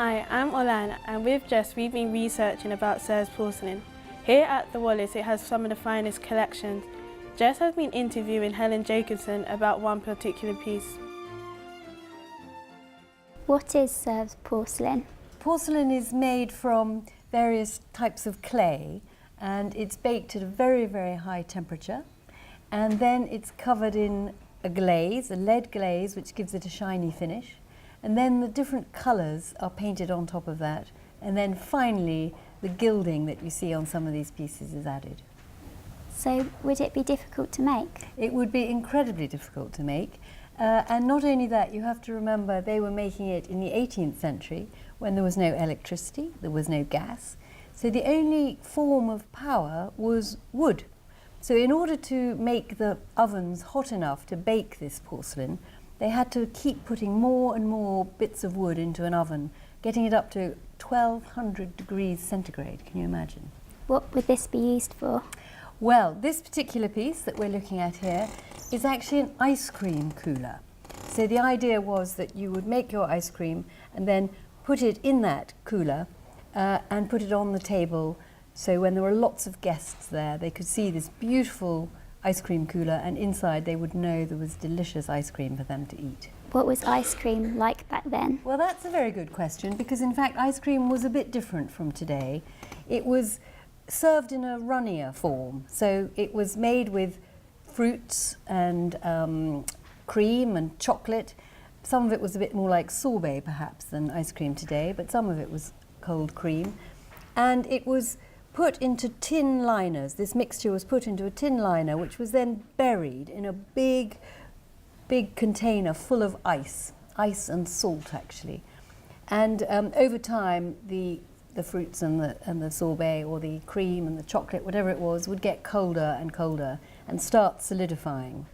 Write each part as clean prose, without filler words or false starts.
Hi, I'm Olan, and with Jess we've been researching about Sevres porcelain. Here at the Wallace it has some of the finest collections. Jess has been interviewing Helen Jacobson about one particular piece. What is Sevres porcelain? Porcelain is made from various types of clay, and it's baked at a very, very high temperature, and then it's covered in a glaze, a lead glaze, which gives it a shiny finish, and then the different colours are painted on top of that, and then finally the gilding that you see on some of these pieces is added. So would it be difficult to make? It would be incredibly difficult to make, and not only that, you have to remember they were making it in the 18th century when there was no electricity, there was no gas, so the only form of power was wood. So in order to make the ovens hot enough to bake this porcelain, they had to keep putting more and more bits of wood into an oven, getting it up to 1200 degrees centigrade. Can you imagine? What would this be used for? Well, this particular piece that we're looking at here is actually an ice cream cooler. So the idea was that you would make your ice cream and then put it in that cooler and put it on the table, so when there were lots of guests there they could see this beautiful ice cream cooler, and inside they would know there was delicious ice cream for them to eat. What was ice cream like back then? Well, that's a very good question, because in fact ice cream was a bit different from today. It was served in a runnier form, so it was made with fruits and cream and chocolate. Some of it was a bit more like sorbet perhaps than ice cream today, but some of it was cold cream, and it was put into tin liners. This mixture was put into a tin liner, which was then buried in a big container full of ice and salt actually. And over time, the fruits and the sorbet, or the cream and the chocolate, whatever it was, would get colder and colder and start solidifying.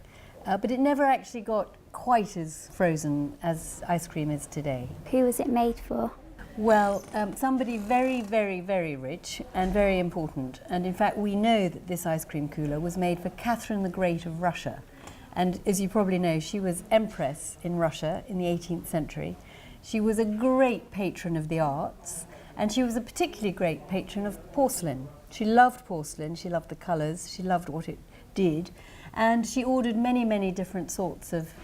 But it never actually got quite as frozen as ice cream is today. Who was it made for? Well, somebody very, very, very rich and very important. And in fact, we know that this ice cream cooler was made for Catherine the Great of Russia. And as you probably know, she was empress in Russia in the 18th century. She was a great patron of the arts, and she was a particularly great patron of porcelain. She loved porcelain, she loved the colours, she loved what it did, and she ordered many, many different sorts of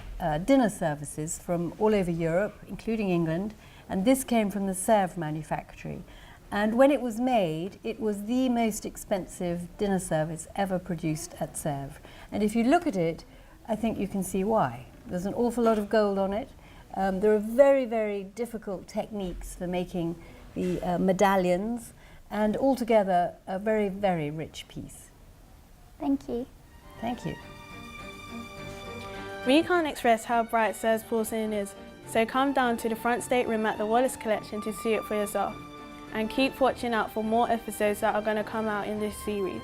dinner services from all over Europe, including England, and this came from the Sevres manufactory. And when it was made, it was the most expensive dinner service ever produced at Sevres. And if you look at it, I think you can see why. There's an awful lot of gold on it. There are very, very difficult techniques for making the medallions, and altogether a very, very rich piece. Thank you. Thank you. We can't express how bright Sevres porcelain is, so come down to the front stateroom at the Wallace collection to see it for yourself. And keep watching out for more episodes that are going to come out in this series.